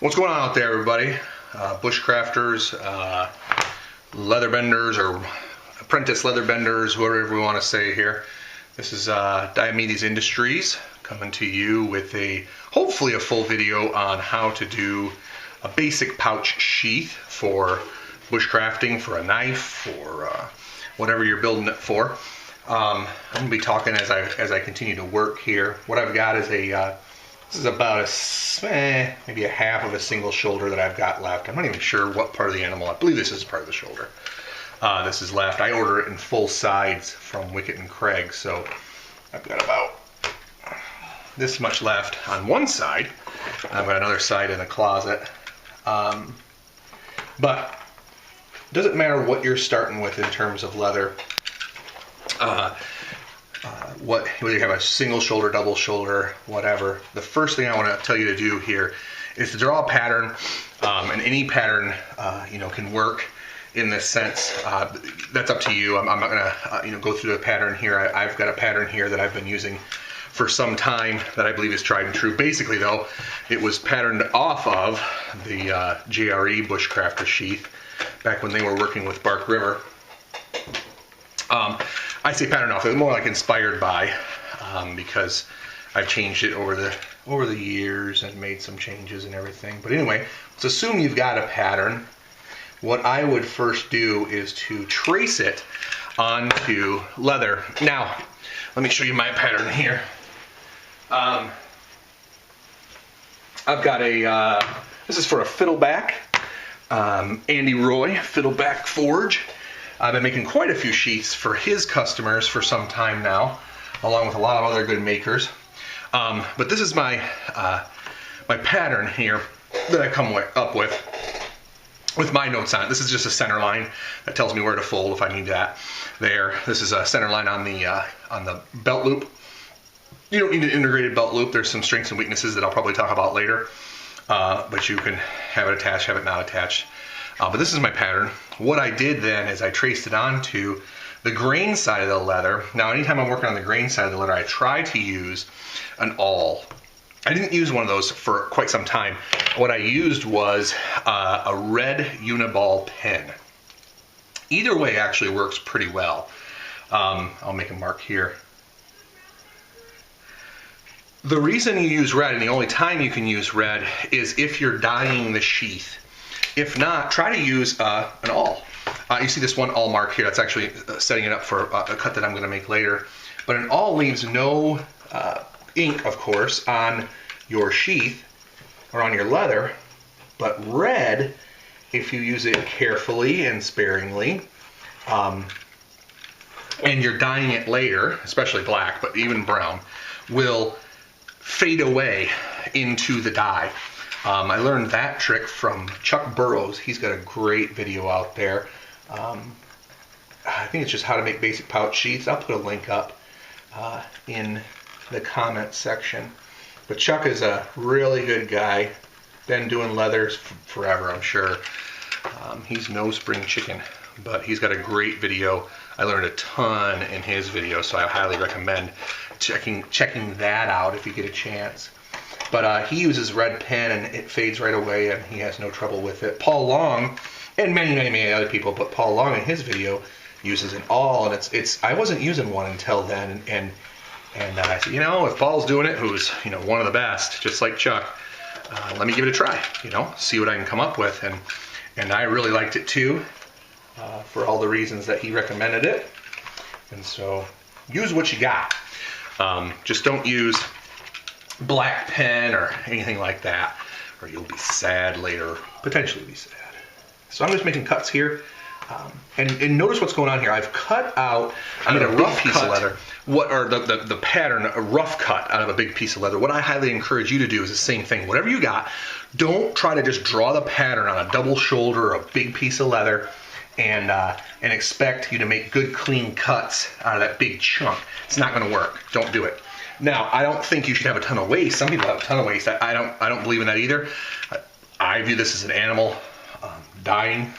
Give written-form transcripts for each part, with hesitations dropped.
What's going on out there, everybody? Bushcrafters, leather benders, or apprentice leather benders, whatever we want to say here. This is Diomedes Industries coming to you with hopefully a full video on how to do a basic pouch sheath for bushcrafting, for a knife, for whatever you're building it for. I'm going to be talking as I continue to work here. What I've got is this is about maybe a half of a single shoulder that I've got left. I'm not even sure what part of the animal. I believe this is part of the shoulder. This is left. I order it in full sides from Wickett and Craig, so I've got about this much left on one side. I've got another side in the closet. But it doesn't matter what you're starting with in terms of leather. Whether you have a single shoulder, double shoulder, whatever. The first thing I want to tell you to do here is to draw a pattern, and any pattern can work in this sense. That's up to you. I'm not going to go through the pattern here. I've got a pattern here that I've been using for some time that I believe is tried and true. Basically, though, it was patterned off of the JRE Bushcrafter sheath back when they were working with Bark River. I say pattern off, it's more like inspired by, because I've changed it over the years and made some changes and everything. But anyway, let's assume you've got a pattern. What I would first do is to trace it onto leather. Now, let me show you my pattern here. I've got this is for a fiddleback, Andy Roy Fiddleback Forge. I've been making quite a few sheaths for his customers for some time now, along with a lot of other good makers. But this is my pattern here that I come up with my notes on it. This is just a center line that tells me where to fold if I need that. This is a center line on the belt loop. You don't need an integrated belt loop. There's some strengths and weaknesses that I'll probably talk about later. But you can have it attached, have it not attached. But this is my pattern. What I did then is I traced it onto the grain side of the leather. Now, anytime I'm working on the grain side of the leather, I try to use an awl. I didn't use one of those for quite some time. What I used was a red uniball pen. Either way actually works pretty well. I'll make a mark here. The reason you use red, and the only time you can use red, is if you're dyeing the sheath. If not, try to use an awl. You see this one awl mark here. That's actually setting it up for a cut that I'm going to make later. But an awl leaves no ink, of course, on your sheath or on your leather. But red, if you use it carefully and sparingly, and you're dyeing it later, especially black, but even brown, will fade away into the dye. I learned that trick from Chuck Burrows. He's got a great video out there. I think it's just how to make basic pouch sheaths. I'll put a link up in the comment section. But Chuck is a really good guy. Been doing leathers forever, I'm sure. He's no spring chicken, but he's got a great video. I learned a ton in his video, so I highly recommend checking that out if you get a chance. But he uses red pen and it fades right away and he has no trouble with it. Paul Long, and many other people, but Paul Long in his video uses an awl, and I wasn't using one until then, and I said, if Paul's doing it, who's one of the best, just like Chuck, let me give it a try, see what I can come up with, and I really liked it too, for all the reasons that he recommended it. And so use what you got. Just don't use black pen or anything like that, or you'll be sad later, potentially be sad. So I'm just making cuts here, and notice what's going on here. I've cut out a rough piece of leather, the pattern, a rough cut out of a big piece of leather. What I highly encourage you to do is the same thing. Whatever you got, don't try to just draw the pattern on a double shoulder or a big piece of leather and expect you to make good clean cuts out of that big chunk. It's not going to work. Don't do it. Now, I don't think you should have a ton of waste. Some people have a ton of waste. I don't believe in that either. I view this as an animal dying.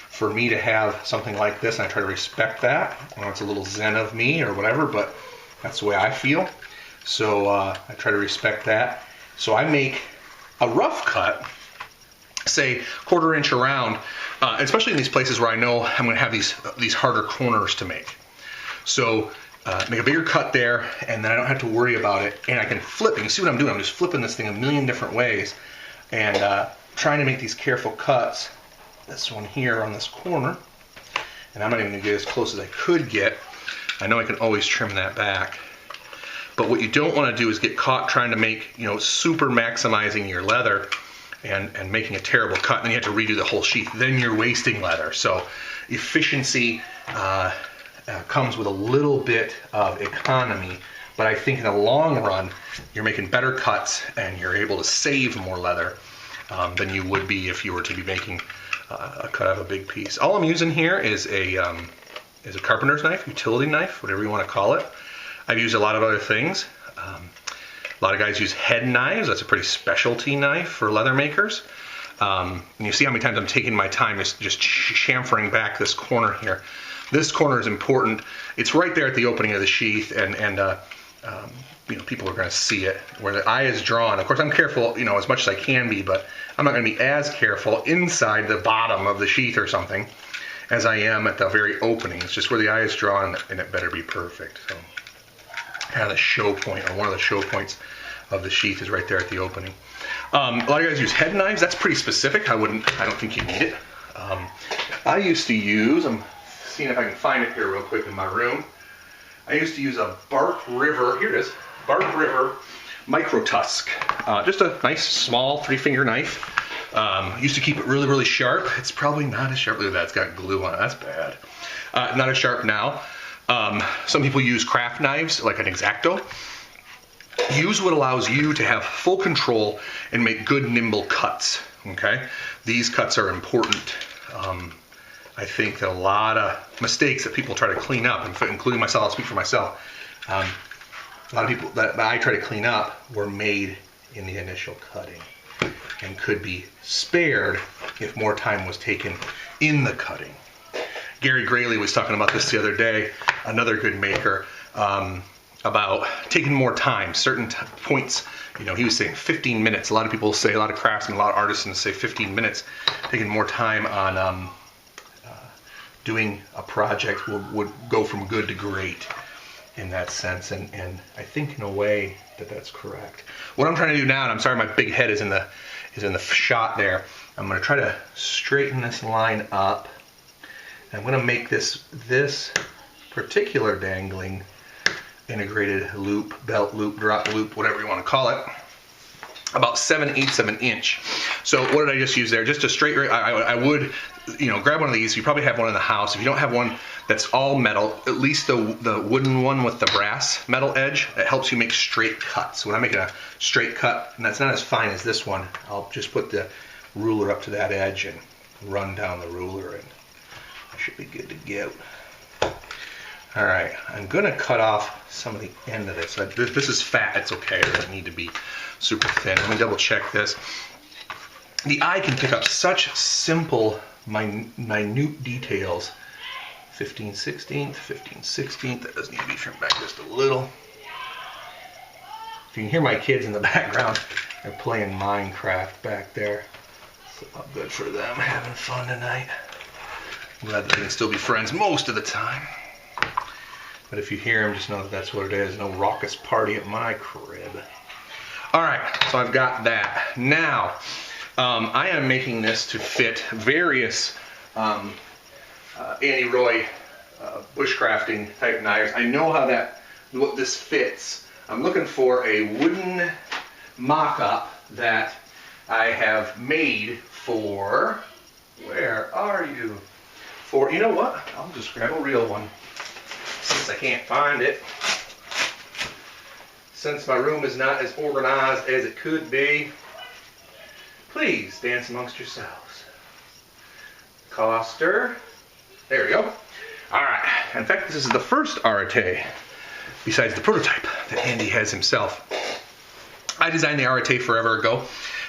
For me to have something like this, and I try to respect that. It's a little zen of me or whatever, but that's the way I feel. So I try to respect that. So I make a rough cut say 1/4 inch around, especially in these places where I know I'm going to have these harder corners to make. So make a bigger cut there, and then I don't have to worry about it, and I can flip. You can see what I'm doing. I'm just flipping this thing a million different ways, and trying to make these careful cuts. This one here on this corner, and I'm not even going to get as close as I could get. I know I can always trim that back. But what you don't want to do is get caught trying to make, super maximizing your leather and making a terrible cut, and then you have to redo the whole sheath. Then you're wasting leather. So efficiency comes with a little bit of economy, but I think in the long run, you're making better cuts and you're able to save more leather than you would be if you were to be making a cut out of a big piece. All I'm using here is a carpenter's knife, utility knife, whatever you want to call it. I've used a lot of other things. A lot of guys use head knives. That's a pretty specialty knife for leather makers. And you see how many times I'm taking my time just chamfering back this corner here. This corner is important. It's right there at the opening of the sheath, and people are going to see it where the eye is drawn. Of course, I'm careful, as much as I can be, but I'm not going to be as careful inside the bottom of the sheath or something as I am at the very opening. It's just where the eye is drawn, and it better be perfect. So, kind of the show point, or one of the show points of the sheath is right there at the opening. A lot of guys use head knives. That's pretty specific. I don't think you need it. I used to use, I'm seeing if I can find it here real quick in my room. I used to use a Bark River, here it is, Bark River Micro Tusk. Just a nice small 3-finger knife. Used to keep it really, really sharp. It's probably not as sharp. Look at that, it's got glue on it. That's bad. Not as sharp now. Some people use craft knives, like an X-Acto. Use what allows you to have full control and make good, nimble cuts. Okay, these cuts are important. I think that a lot of mistakes that people try to clean up, including myself, I'll speak for myself. A lot of people that I try to clean up were made in the initial cutting and could be spared if more time was taken in the cutting. Gary Grayley was talking about this the other day, another good maker, about taking more time, certain points. He was saying 15 minutes. A lot of people say, a lot of craftsmen, a lot of artisans say 15 minutes. Taking more time on doing a project would go from good to great in that sense. And I think in a way that's correct. What I'm trying to do now, and I'm sorry my big head is in the shot there, I'm going to try to straighten this line up. I'm going to make this particular dangling integrated loop, belt loop, drop loop, whatever you want to call it, about 7/8 of an inch. So what did I just use there? Just a straight, I would, grab one of these. You probably have one in the house. If you don't have one that's all metal, at least the wooden one with the brass metal edge, that helps you make straight cuts. So when I'm making a straight cut, and that's not as fine as this one, I'll just put the ruler up to that edge and run down the ruler, and I should be good to go. All right, I'm gonna cut off some of the end of this. This is fat, it's okay, it doesn't need to be super thin. Let me double check this. The eye can pick up such simple, minute details. 15/16, 15/16, that does need to be trimmed back just a little. If you can hear my kids in the background, they're playing Minecraft back there. So good for them, having fun tonight. I'm glad that they can still be friends most of the time. But if you hear them, just know that that's what it is. No raucous party at my crib. All right, so I've got that. Now, I am making this to fit various Andy Roy bushcrafting type knives. I know what this fits. I'm looking for a wooden mock-up that I have made for, where are you? For, you know what? I'll just grab a real one since I can't find it. Since my room is not as organized as it could be, please dance amongst yourselves. Coster. There we go. All right. In fact, this is the first Arate, besides the prototype, that Andy has himself. I designed the Arate forever ago.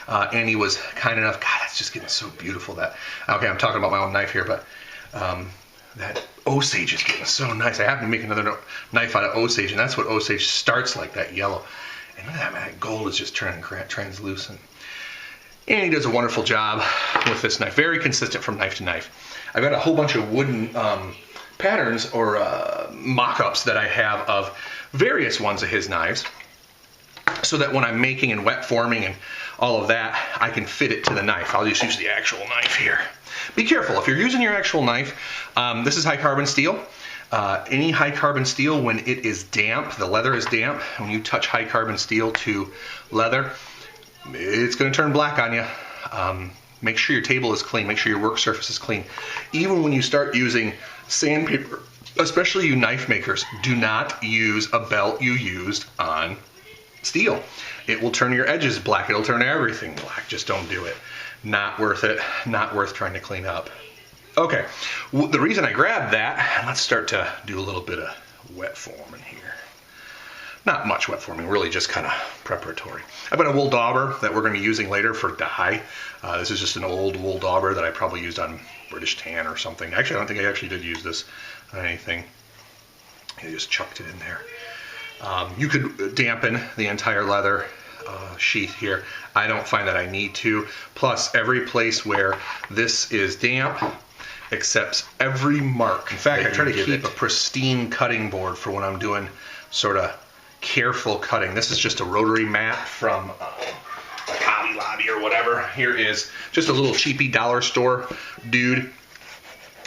Andy was kind enough. God, that's just getting so beautiful. Okay, I'm talking about my own knife here, but that Osage is getting so nice. I happen to make another knife out of Osage, and that's what Osage starts like, that yellow. And look at that, man. That gold is just turning translucent. And he does a wonderful job with this knife. Very consistent from knife to knife. I've got a whole bunch of wooden patterns or mock-ups that I have of various ones of his knives, so that when I'm making and wet forming and all of that, I can fit it to the knife. I'll just use the actual knife here. Be careful, if you're using your actual knife, this is high carbon steel. Any high carbon steel, when it is damp, the leather is damp, when you touch high carbon steel to leather, it's going to turn black on you. Make sure your table is clean, make sure your work surface is clean. Even when you start using sandpaper, especially you knife makers, do not use a belt you used on steel. It will turn your edges black, it'll turn everything black. Just don't do it. Not worth it, not worth trying to clean up. Okay, the reason I grabbed that, let's start to do a little bit of wet forming here. Not much wet forming, really just kind of preparatory. I've got a wool dauber that we're going to be using later for dye. This is just an old wool dauber that I probably used on British tan or something. Actually, I don't think I actually did use this on anything. I just chucked it in there. You could dampen the entire leather sheath here. I don't find that I need to. Plus, every place where this is damp accepts every mark. In fact, I try to keep a pristine cutting board for when I'm doing sort of careful cutting. This is just a rotary mat from like Hobby Lobby or whatever. Here is just a little cheapy dollar store dude.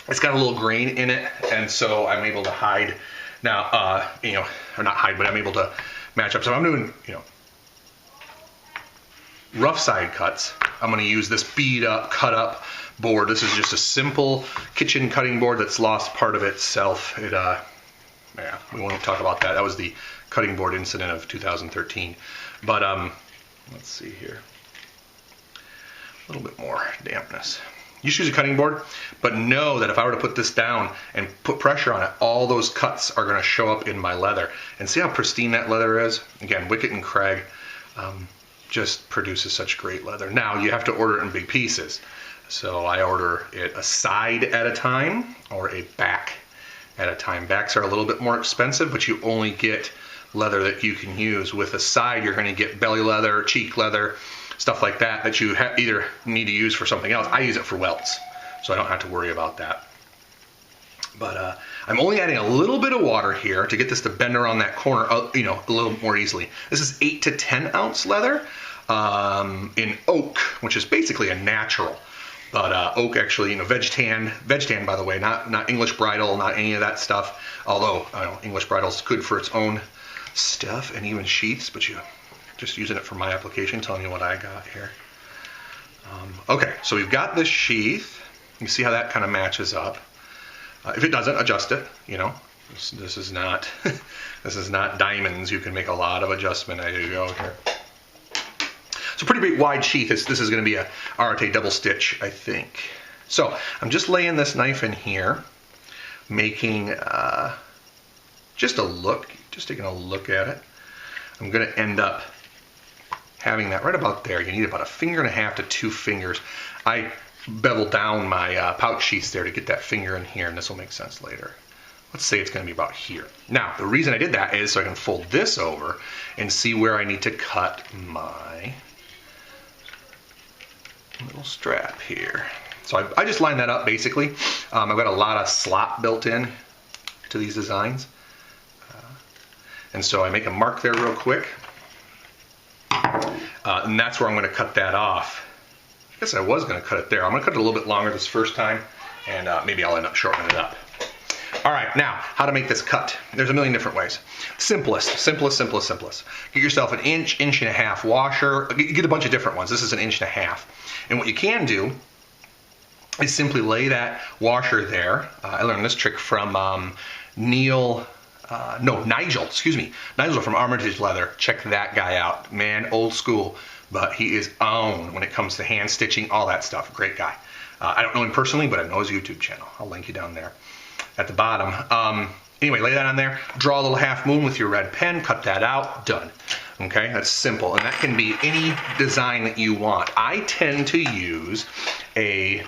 It's got a little grain in it, and so I'm able to hide now, you know, or not hide, but I'm able to match up. So I'm doing, you know, rough side cuts. I'm going to use this bead up, cut up board. This is just a simple kitchen cutting board that's lost part of itself. It, yeah, we won't talk about that. That was the cutting board incident of 2013. But let's see here. A little bit more dampness. You just use a cutting board, but know that if I were to put this down and put pressure on it, all those cuts are going to show up in my leather. And see how pristine that leather is? Again, Wickett and Craig just produces such great leather. Now, you have to order it in big pieces. So I order it a side at a time or a back at a time. Backs are a little bit more expensive, but you only get leather that you can use. With a side, you're going to get belly leather, cheek leather, stuff like that that you either need to use for something else. I use it for welts, so I don't have to worry about that. But I'm only adding a little bit of water here to get this to bend around that corner, you know, a little more easily. This is 8 to 10 ounce leather in oak, which is basically a natural. But oak actually, you know, veg tan by the way, not English bridle, not any of that stuff. Although I know English bridle is good for its own stuff and even sheaths, but you just using it for my application, telling you what I got here. Okay, so we've got this sheath. You see how that kind of matches up. If it doesn't, adjust it. You know, this is not this is not diamonds. You can make a lot of adjustment as you go here. It's a pretty big wide sheath. This is going to be a Arate double stitch, I think. So I'm just laying this knife in here, making just a look, just taking a look at it. I'm going to end up having that right about there. You need about 1.5 fingers to 2 fingers. I bevel down my pouch sheaths there to get that finger in here, and this will make sense later. Let's say it's going to be about here. Now, the reason I did that is so I can fold this over and see where I need to cut my little strap here. So I just lined that up basically. I've got a lot of slot built in to these designs. And so I make a mark there real quick. And that's where I'm going to cut that off. I guess I was going to cut it there. I'm going to cut it a little bit longer this first time, and maybe I'll end up shortening it up. All right, now, how to make this cut. There's a million different ways. Simplest. Get yourself an inch and a half washer. Get a bunch of different ones. This is an 1.5 inches. And what you can do is simply lay that washer there. I learned this trick from Nigel from Armitage Leather. Check that guy out. Man, old school, but he is on when it comes to hand stitching, all that stuff. Great guy. I don't know him personally, but I know his YouTube channel. I'll link you down there at the bottom. Anyway, lay that on there. Draw a little half moon with your red pen. Cut that out. Done. Okay, that's simple, and that can be any design that you want. I tend to use a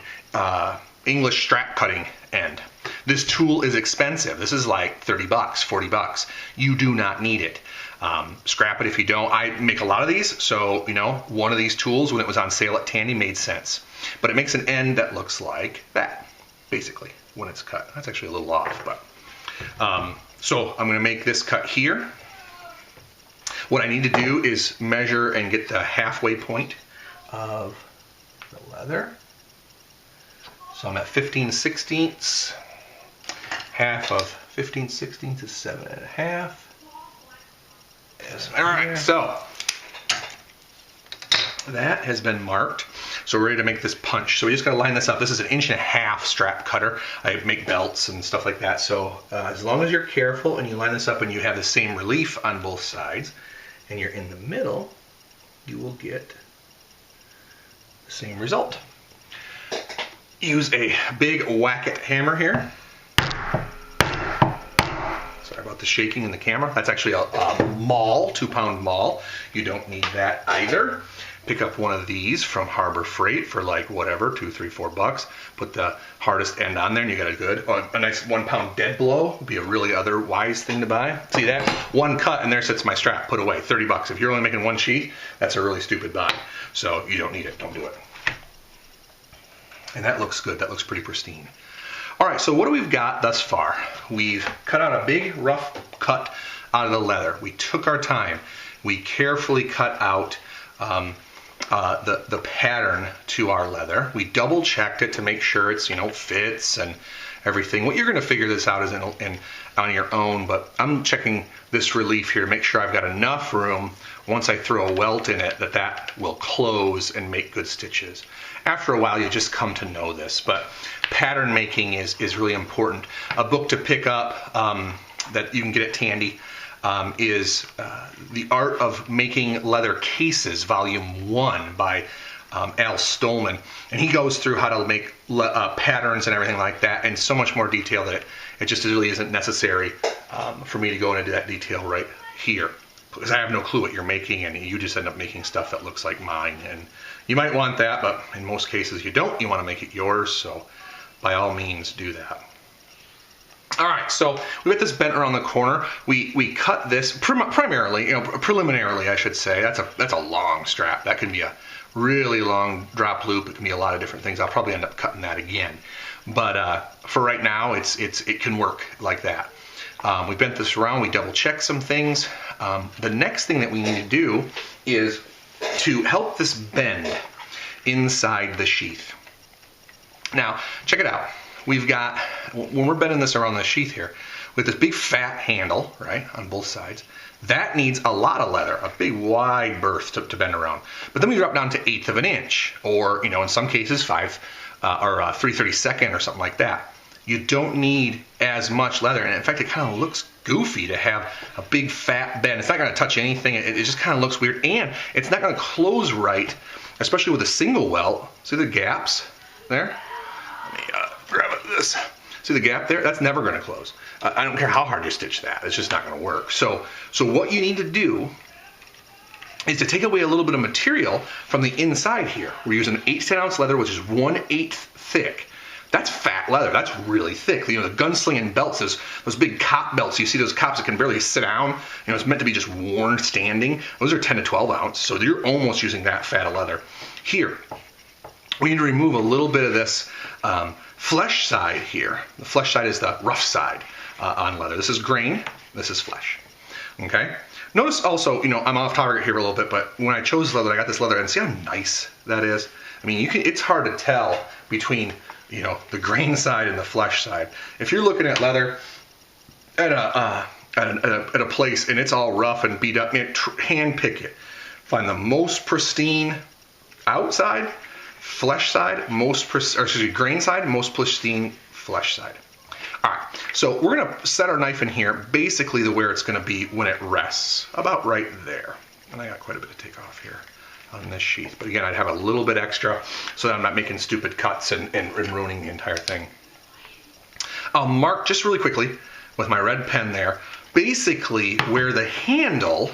English strap cutting end. This tool is expensive. This is like 30 bucks, 40 bucks. You do not need it. Scrap it if you don't. I make a lot of these, so one of these tools when it was on sale at Tandy made sense. But it makes an end that looks like that, basically, when it's cut. That's actually a little off, but so I'm going to make this cut here. What I need to do is measure and get the halfway point of the leather. So I'm at 15/16. Half of 15/16 is 7.5. All right, so that has been marked. So we're ready to make this punch. So we just got to line this up. This is an 1.5 inch strap cutter. I make belts and stuff like that. So as long as you're careful and you line this up and you have the same relief on both sides and you're in the middle, you will get the same result. Use a big whack-it hammer here. Sorry about the shaking in the camera. That's actually a maul, 2-pound maul. You don't need that either. Pick up one of these from Harbor Freight for like whatever, $2, $3, $4. Put the hardest end on there and you got a nice 1-pound dead blow. Would be a really other wise thing to buy. See that? One cut and there sits my strap, put away, 30 bucks. If you're only making one sheath, that's a really stupid buy. So you don't need it, don't do it. And that looks good, that looks pretty pristine. All right, so what do we've got thus far? We've cut out a big rough cut out of the leather. We took our time. We carefully cut out the pattern to our leather. We double checked it to make sure it's fits and everything. What you're going to figure this out is on your own, but I'm checking this relief here to make sure I've got enough room once I throw a welt in it that will close and make good stitches. After a while you just come to know this, but pattern making is really important. A book to pick up that you can get at Tandy is The Art of Making Leather Cases, Volume 1 by Al Stolman. And he goes through how to make patterns and everything like that in so much more detail that it just really isn't necessary for me to go into that detail right here. Because I have no clue what you're making and you just end up making stuff that looks like mine. And you might want that, but in most cases you don't. You want to make it yours, so by all means do that. All right, so we got this bent around the corner. We cut this primarily, preliminarily, I should say. That's a long strap. That can be a really long drop loop. It can be a lot of different things. I'll probably end up cutting that again, but for right now, it can work like that. We bent this around. We double checked some things. The next thing that we need to do is to help this bend inside the sheath. Now, check it out. We've got, when we're bending this around the sheath here, with this big fat handle, right, on both sides, that needs a lot of leather, a big wide berth to bend around. But then we drop down to 1/8 of an inch, or, in some cases, 3/32 or something like that. You don't need as much leather, and in fact, it kind of looks goofy to have a big fat bend. It's not going to touch anything. It just kind of looks weird, and it's not going to close right, especially with a single welt. See the gaps there? Let me grab this. See the gap there? That's never going to close. I don't care how hard you stitch that. It's just not going to work. So what you need to do is to take away a little bit of material from the inside here. We're using 8 to 10 ounce leather, which is 1/8 thick. That's fat leather. That's really thick. The gunslinging belts, those big cop belts. You see those cops that can barely sit down. It's meant to be just worn standing. Those are 10 to 12 ounce. So you're almost using that fat of leather. Here, we need to remove a little bit of this flesh side here. The flesh side is the rough side on leather. This is grain. This is flesh. Okay. Notice also, I'm off topic here a little bit, but when I chose leather, I got this leather, and see how nice that is. I mean, it's hard to tell between the grain side and the flesh side. If you're looking at leather at a place and it's all rough and beat up, hand pick it. Find the most pristine outside, flesh side, grain side, most pristine flesh side. All right, so we're gonna set our knife in here basically where it's gonna be when it rests, about right there. And I got quite a bit to take off here on this sheath, but again, I'd have a little bit extra so that I'm not making stupid cuts and ruining the entire thing. I'll mark just really quickly with my red pen there, basically where the handle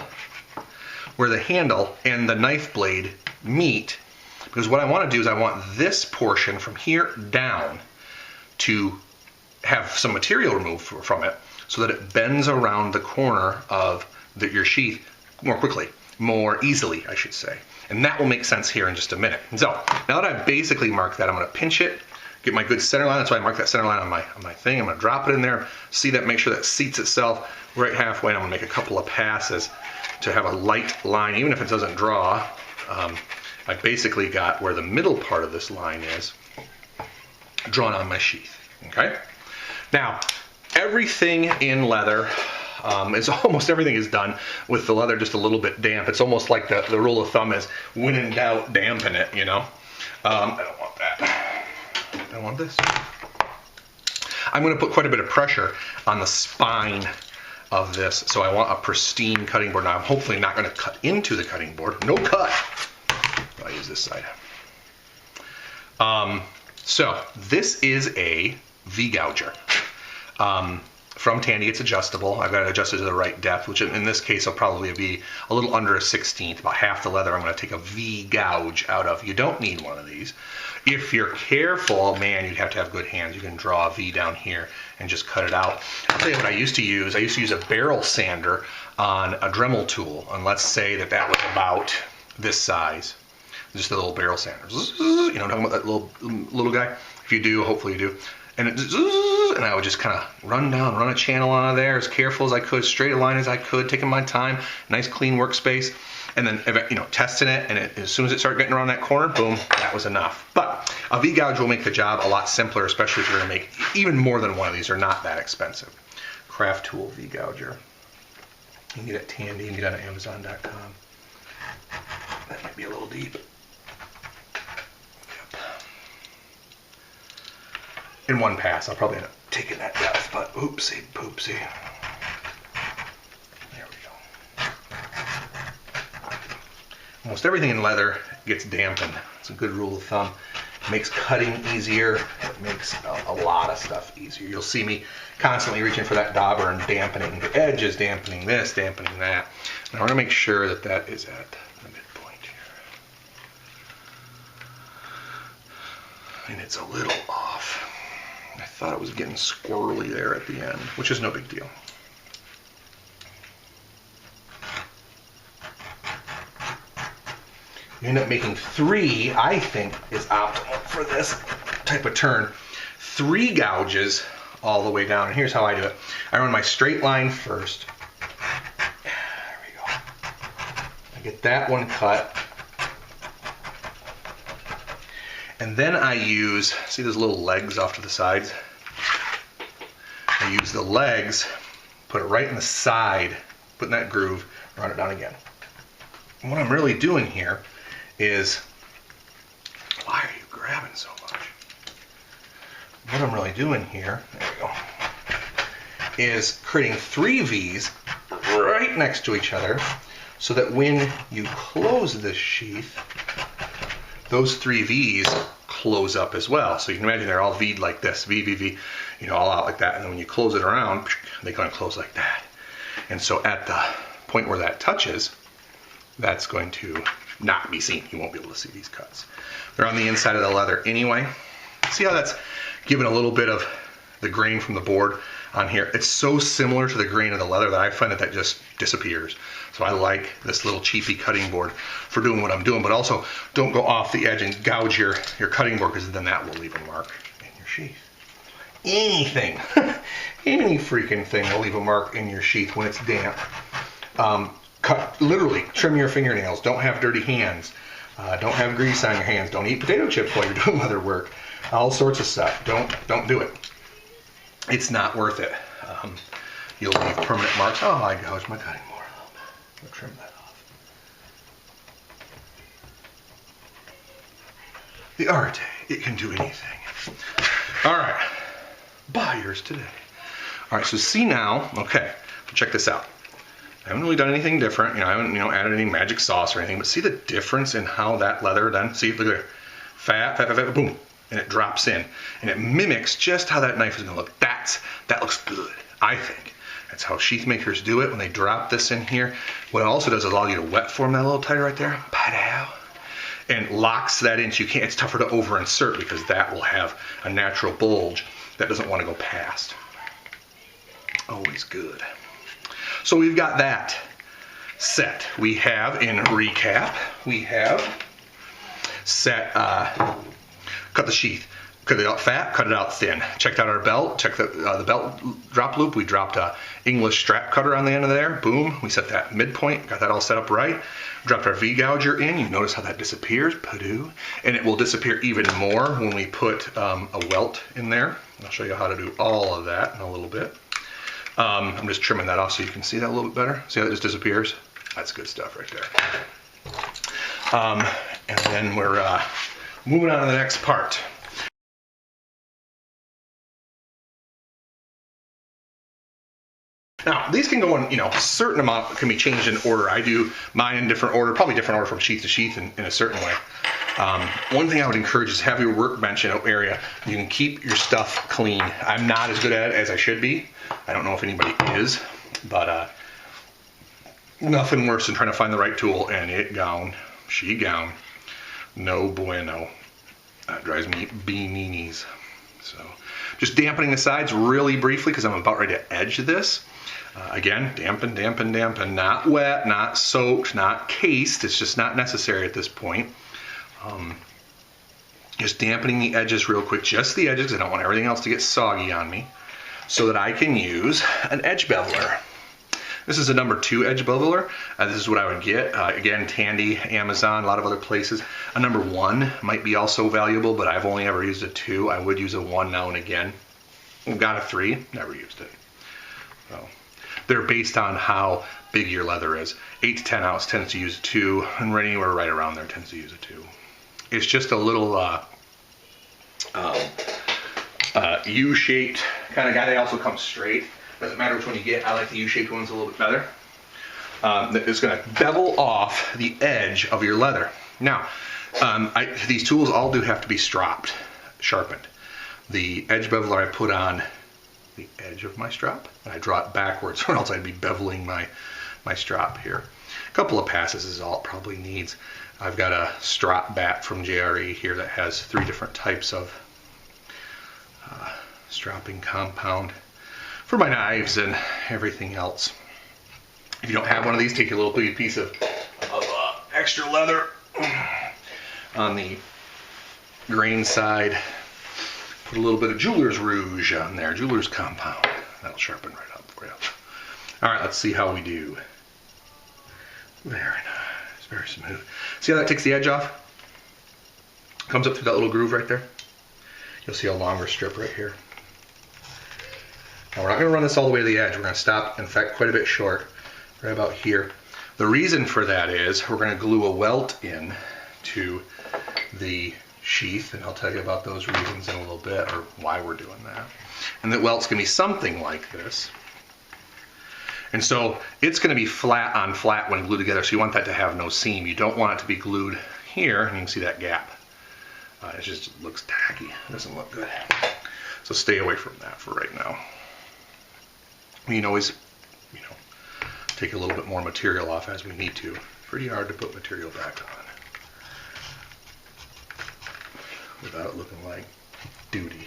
and the knife blade meet, because what I want to do is I want this portion from here down to have some material removed from it so that it bends around the corner of your sheath more quickly, more easily, I should say. And that will make sense here in just a minute. So now that I've basically marked that, I'm going to pinch it, get my good center line. That's why I mark that center line on my thing. I'm going to drop it in there, see that, make sure that seats itself right halfway. And I'm going to make a couple of passes to have a light line, even if it doesn't draw. I basically got where the middle part of this line is drawn on my sheath. Okay. Now, everything in leather, almost everything is done with the leather just a little bit damp. It's almost like the rule of thumb is, when in doubt, dampen it, you know. I don't want that. I want this. I'm going to put quite a bit of pressure on the spine of this, so I want a pristine cutting board. Now, I'm hopefully not going to cut into the cutting board. No cut. I'll use this side. So this is a V-gouger. From Tandy. It's adjustable. I've got it adjusted to the right depth, which in this case will probably be a little under a 1/16, about half the leather I'm going to take a V gouge out of. You don't need one of these. If you're careful, man, you'd have to have good hands. You can draw a V down here and just cut it out. I'll tell you what I used to use. I used to use a barrel sander on a Dremel tool, and let's say that was about this size. Just a little barrel sander. You know, talking about that little guy. If you do, hopefully you do. And I would just kind of run a channel out of there as careful as I could, straight a line as I could, taking my time, nice clean workspace, and then, you know, testing it. And as soon as it started getting around that corner, boom, that was enough. But a V-gouge will make the job a lot simpler, especially if you're going to make even more than one of these. They're not that expensive. Craft Tool V-gouger. You can get it at Tandy, you can get it on Amazon.com. That might be a little deep. In one pass, I'll probably end up taking that depth, but oopsie poopsie. There we go. Almost everything in leather gets dampened. It's a good rule of thumb. It makes cutting easier. It makes a lot of stuff easier. You'll see me constantly reaching for that dauber and dampening the edges, dampening this, dampening that. Now we're going to make sure that that is at the midpoint here. And it's a little off. I thought it was getting squirrely there at the end, which is no big deal. You end up making 3, I think, is optimal for this type of turn. 3 gouges all the way down. And here's how I do it. I run my straight line first. There we go. I get that one cut. And then I use, see those little legs off to the sides? I use the legs, put it right in the side, put in that groove, run it down again. And what I'm really doing here is, why are you grabbing so much? What I'm really doing here, there we go, is creating 3 V's right next to each other so that when you close this sheath, those 3 V's close up as well. So you can imagine they're all V'd like this, V, V, V, you know, all out like that. And then when you close it around, they're going to close like that. And so at the point where that touches, that's going to not be seen. You won't be able to see these cuts. They're on the inside of the leather anyway. See how that's giving a little bit of the grain from the board on here? It's so similar to the grain of the leather that I find that just disappears. So I like this little cheapy cutting board for doing what I'm doing, but also don't go off the edge and gouge your cutting board, because then that will leave a mark in your sheath. Anything, any freaking thing will leave a mark in your sheath when it's damp. Literally, trim your fingernails. Don't have dirty hands. Don't have grease on your hands. Don't eat potato chips while you're doing leather work. All sorts of stuff. Don't do it. It's not worth it. You'll leave permanent marks. Oh, I gouged my cutting board a little bit. I'll trim that off. The Arte, it can do anything. All right, buyers today. All right, so see now, okay, check this out. I haven't really done anything different. You know, I haven't, added any magic sauce or anything, but see the difference in how that leather then, see, look at it, fat, boom, and it drops in, and it mimics just how that knife is gonna look. That looks good, I think. That's how sheath makers do it when they drop this in here. What it also does is allow you to wet form that a little tighter right there, and locks that in so you can't, it's tougher to over insert because that will have a natural bulge that doesn't want to go past. Always good. So we've got that set. We have, in recap, we have set, cut the sheath, cut it out fat, cut it out thin. Checked out our belt, checked the belt drop loop. We dropped a English strap cutter on the end of there. Boom, we set that midpoint, got that all set up right. Dropped our V-gouger in. You notice how that disappears, Purdue. And it will disappear even more when we put a welt in there. I'll show you how to do all of that in a little bit. I'm just trimming that off so you can see that a little bit better. See how it just disappears? That's good stuff right there. And then we're moving on to the next part. Now, these can go in, a certain amount can be changed in order. I do mine in different order, probably different order from sheath to sheath in a certain way. One thing I would encourage is have your workbench in an area you can keep your stuff clean. I'm not as good at it as I should be. I don't know if anybody is, but nothing worse than trying to find the right tool and it gone, she gone, no bueno. That drives me beanies. So just dampening the sides really briefly because I'm about ready to edge this. Again, dampen, dampen, dampen, not wet, not soaked, not cased. It's just not necessary at this point. Just dampening the edges real quick, just the edges, because I don't want everything else to get soggy on me, so that I can use an edge beveler. This is a number 2 edge beveler. This is what I would get. Again, Tandy, Amazon, a lot of other places. A number 1 might be also valuable, but I've only ever used a 2. I would use a 1 now and again. I've got a 3, never used it. So they're based on how big your leather is. 8 to 10 ounce tends to use a 2, and anywhere right around there tends to use a 2. It's just a little U-shaped kind of guy. They also come straight. Doesn't matter which one you get. I like the U-shaped ones a little bit better. It's going to bevel off the edge of your leather. Now, these tools all do have to be stropped, sharpened. The edge beveler I put on the edge of my strap, and I draw it backwards, or else I'd be beveling my strap here. A couple of passes is all it probably needs. I've got a strop bat from JRE here that has 3 different types of stropping compound for my knives and everything else. If you don't have one of these, take a little bitty piece of extra leather on the grain side. Put a little bit of jeweler's rouge on there, jeweler's compound. That'll sharpen right up for you. All right, let's see how we do. Very nice, very smooth. See how that takes the edge off? Comes up through that little groove right there. You'll see a longer strip right here. Now we're not going to run this all the way to the edge. We're going to stop, in fact, quite a bit short, right about here. The reason for that is we're going to glue a welt in to the sheath, and I'll tell you about those reasons in a little bit, or why we're doing that. And that welt's going to be something like this. And so it's going to be flat on flat when glued together, so you want that to have no seam. You don't want it to be glued here, and you can see that gap. It just looks tacky. It doesn't look good. So stay away from that for right now. We can always, take a little bit more material off as we need to. Pretty hard to put material back on without it looking like duty.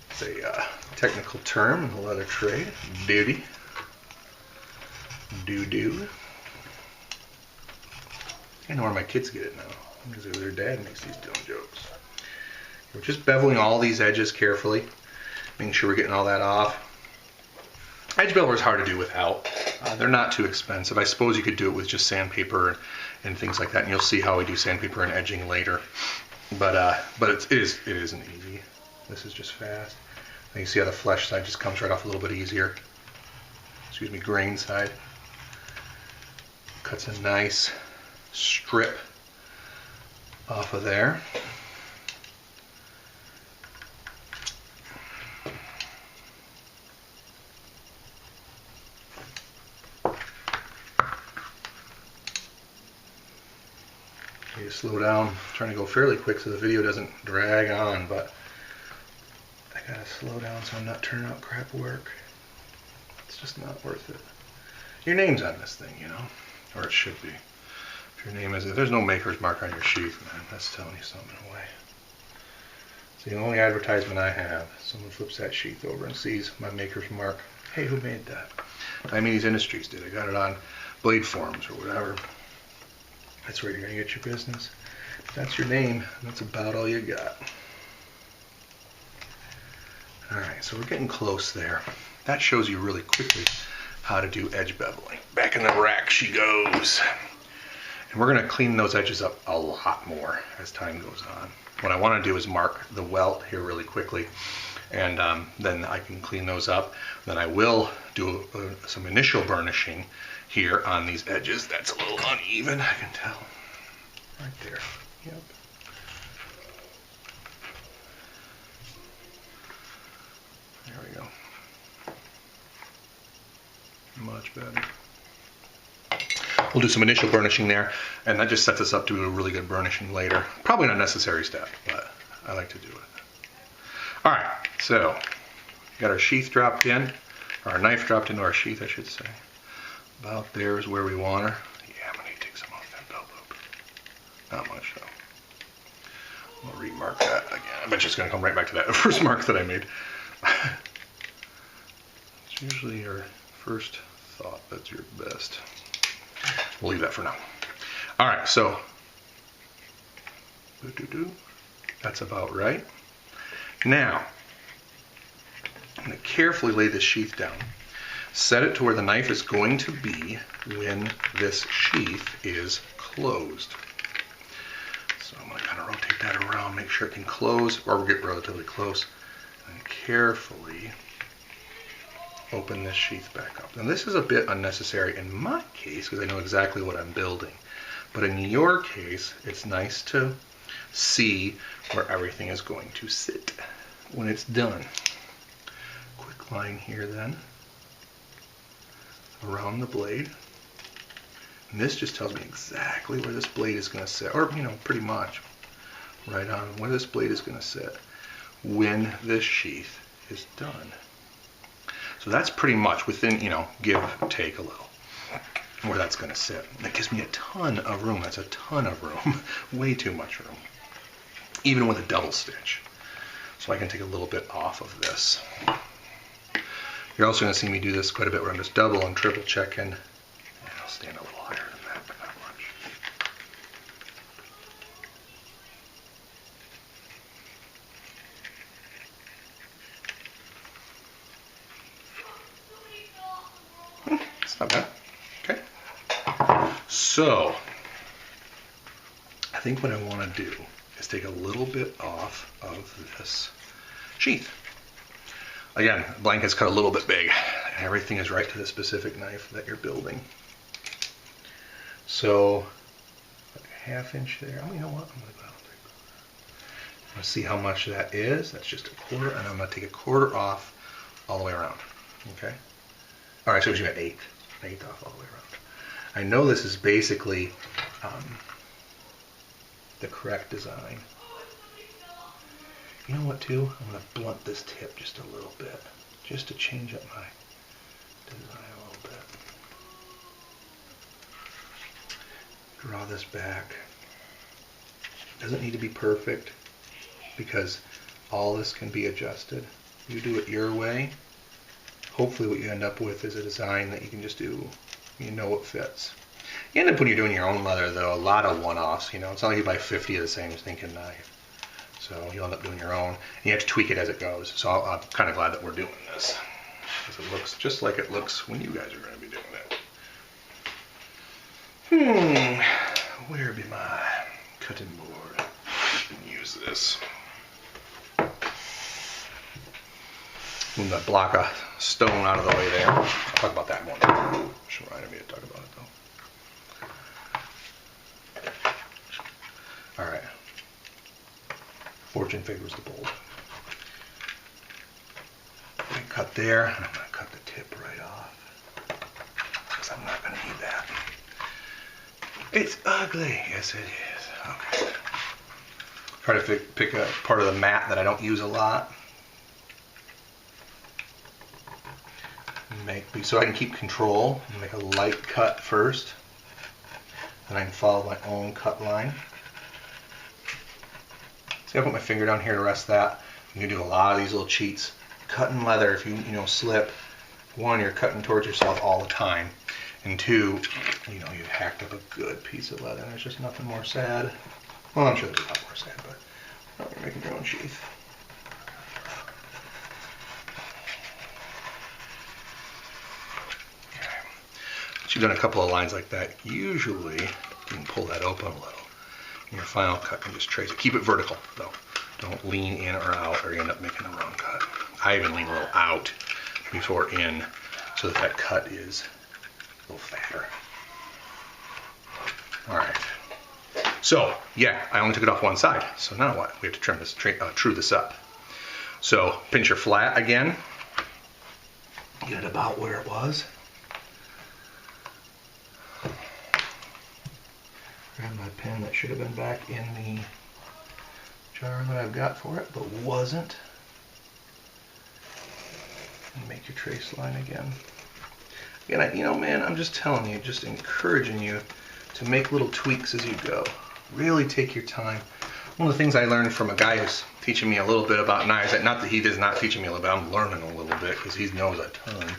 It's a technical term in the leather trade. Duty. Do-do. I know where my kids get it now. Because their dad makes these dumb jokes. We're just beveling all these edges carefully, making sure we're getting all that off. Edge beveler is hard to do without. They're not too expensive. I suppose you could do it with just sandpaper and things like that, and you'll see how we do sandpaper and edging later. But it isn't easy. This is just fast. And you see how the flesh side just comes right off a little bit easier. Excuse me, grain side. Cuts a nice strip off of there. You just slow down. I'm trying to go fairly quick so the video doesn't drag on, but I gotta slow down so I'm not turning out crap work. It's just not worth it. Your name's on this thing, or it should be. If your name is, if there's no maker's mark on your sheath, man, that's telling you something away. It's the only advertisement I have. Someone flips that sheath over and sees my maker's mark. Hey, who made that? Diomedes Industries did. I got it on Blade Forums or whatever. That's where you're going to get your business. If that's your name, that's about all you got. Alright, so we're getting close there. That shows you really quickly how to do edge beveling. Back in the rack she goes. And we're going to clean those edges up a lot more as time goes on. What I want to do is mark the welt here really quickly, and then I can clean those up. Then I will do some initial burnishing here on these edges. That's a little uneven, I can tell. Right there. Yep. There we go. Much better. We'll do some initial burnishing there, and that just sets us up to do a really good burnishing later. Probably not a necessary step, but I like to do it. All right, so got our sheath dropped in, or our knife dropped into our sheath, I should say. About there is where we want her. Yeah, I'm gonna take some off that belt loop. Not much though. I'm gonna remark that again. I bet you it's gonna come right back to that first mark that I made. It's usually your first thought that's your best. We'll leave that for now. All right, so that's about right. Now, I'm going to carefully lay this sheath down. Set it to where the knife is going to be when this sheath is closed. So I'm going to kind of rotate that around, make sure it can close, or we'll get relatively close, and carefully open this sheath back up. Now this is a bit unnecessary in my case because I know exactly what I'm building. But in your case, it's nice to see where everything is going to sit when it's done. Quick line here then, around the blade. And this just tells me exactly where this blade is going to sit, or pretty much right on where this blade is going to sit when this sheath is done. So that's pretty much within, give or take a little, where that's going to sit. That gives me a ton of room. That's a ton of room. Way too much room. Even with a double stitch. So I can take a little bit off of this. You're also going to see me do this quite a bit where I'm just double and triple checking. And I'll stand a little higher than that, but not much. It's not bad. Okay. So, I think what I want to do is take a little bit off of this sheath. Again, the blanket's cut a little bit big, and everything is right to the specific knife that you're building. So, like a ½ inch there. Oh, you know what? I'm going to go out there. I'm going to see how much that is. That's just a quarter, and I'm going to take a quarter off all the way around. Okay? All right, so you got an eighth off all the way around. I know this is basically the correct design. You know what, too? I'm going to blunt this tip just a little bit, just to change up my design a little bit. Draw this back. Doesn't need to be perfect, because all this can be adjusted. You do it your way. Hopefully what you end up with is a design that you can just do, it fits. You end up when you're doing your own leather, though, a lot of one-offs. It's not like you buy 50 of the same stinking knife. So you'll end up doing your own, and you have to tweak it as it goes. So I'm kind of glad that we're doing this, because it looks just like it looks when you guys are going to be doing it. Where be my cutting board? I can use this. Move that block of stone out of the way there. I'll talk about that more. She reminded me to talk about it though. All right. Fortune favors the bold. I'm going to cut there, and I'm going to cut the tip right off, because I'm not going to need that. It's ugly. Yes, it is. Okay. Try to pick a part of the mat that I don't use a lot. So I can keep control and make a light cut first, and I can follow my own cut line. See, I put my finger down here to rest that. You can do a lot of these little cheats. Cutting leather, if you slip, one, you're cutting towards yourself all the time, and two, you've hacked up a good piece of leather. There's just nothing more sad. Well, I'm sure there's a lot more sad, but you're making your own sheath. Okay. Once you've done a couple of lines like that, usually you can pull that open a little. In your final cut, and just trace it. Keep it vertical, though. Don't lean in or out, or you end up making the wrong cut. I even lean a little out before in, so that cut is a little fatter. All right. So, yeah, I only took it off one side. So now what? We have to trim this, true this up. So, pinch your flat again. Get it about where it was. Grab my pen that should have been back in the jar that I've got for it, but wasn't. And make your trace line again. Again, man, I'm just telling you, just encouraging you to make little tweaks as you go. Really take your time. One of the things I learned from a guy who's teaching me a little bit about knives, not that he is not teaching me a little bit, I'm learning a little bit because he knows a ton.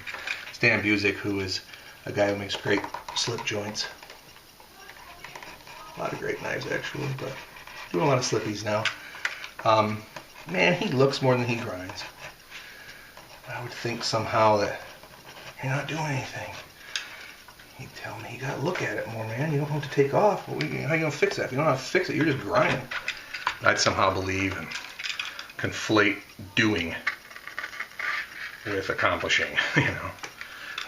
Stan Busick, who is a guy who makes great slip joints. A lot of great knives, actually, but doing a lot of slippies now. Man, he looks more than he grinds. I would think somehow that you're not doing anything. He'd tell me, you gotta look at it more, man. You don't have to take off. How are you gonna fix that? If you don't know how to fix it, you're just grinding. I'd somehow believe and conflate doing with accomplishing,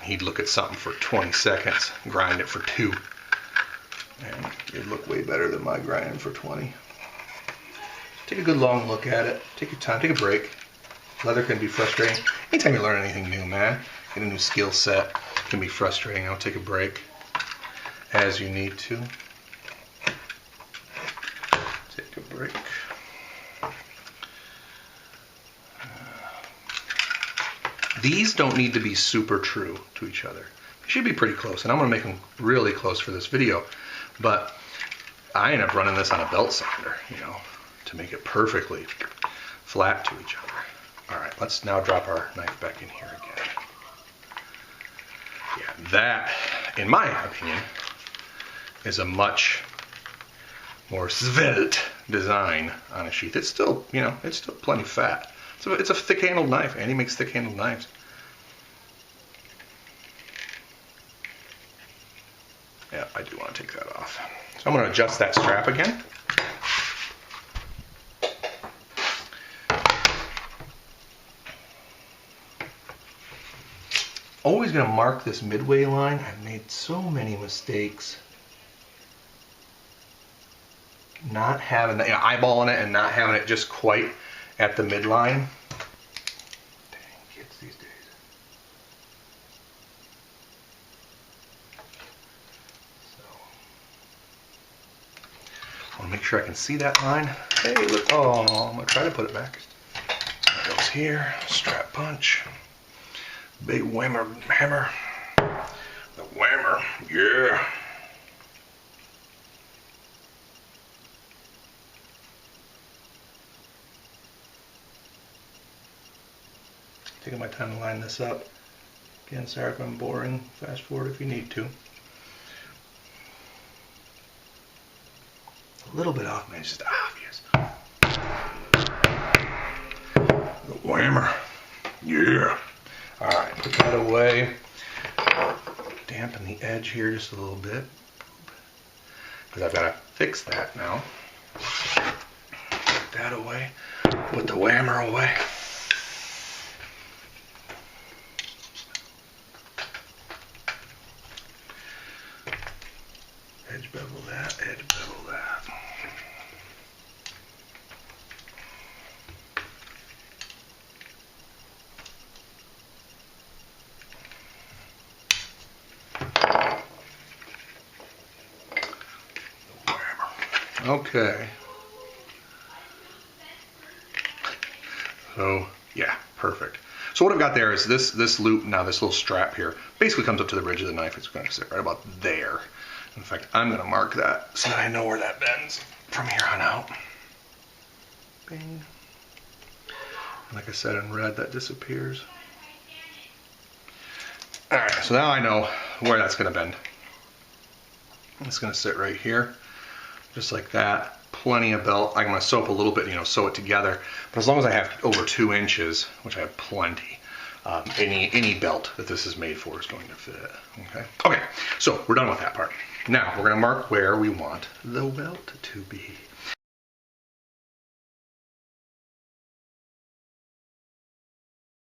He'd look at something for 20 seconds, grind it for 2. And it'd look way better than my grinding for 20. Take a good long look at it. Take your time. Take a break. Leather can be frustrating. Anytime you learn anything new, man, get a new skill set, it can be frustrating. I'll take a break as you need to. Take a break. These don't need to be super true to each other. They should be pretty close, and I'm going to make them really close for this video. But I end up running this on a belt sander, to make it perfectly flat to each other. All right, let's now drop our knife back in here again. Yeah, that, in my opinion, is a much more svelte design on a sheath. It's still, it's still plenty fat. So it's a thick-handled knife, and he makes thick-handled knives. Yeah, I do want to take that off. So I'm going to adjust that strap again. Always going to mark this midway line. I've made so many mistakes not having that, eyeballing it and not having it just quite at the midline. Dang kids these days. So I want to make sure I can see that line. Hey, look. Oh, I'm going to try to put it back. It goes here. Strap punch. Big whammer hammer. The whammer. Yeah. Taking my time to line this up. Again, sorry if I'm boring. Fast forward if you need to. A little bit off, man. It's just obvious. The whammer. Yeah. Alright, put that away. Dampen the edge here just a little bit. Because I've got to fix that now. Put that away. Put the whammer away. Edge bevel that, edge bevel that. Okay. So, yeah, perfect. So what I've got there is this loop, now this little strap here, basically comes up to the ridge of the knife. It's going to sit right about there. In fact, I'm going to mark that so that I know where that bends from here on out. Bing. Like I said, in red, that disappears. All right, so now I know where that's going to bend. It's going to sit right here, just like that. Plenty of belt. I'm going to sew up a little bit, sew it together. But as long as I have over 2 inches, which I have plenty, any belt that this is made for is going to fit. Okay, so we're done with that part. Now we're going to mark where we want the belt to be.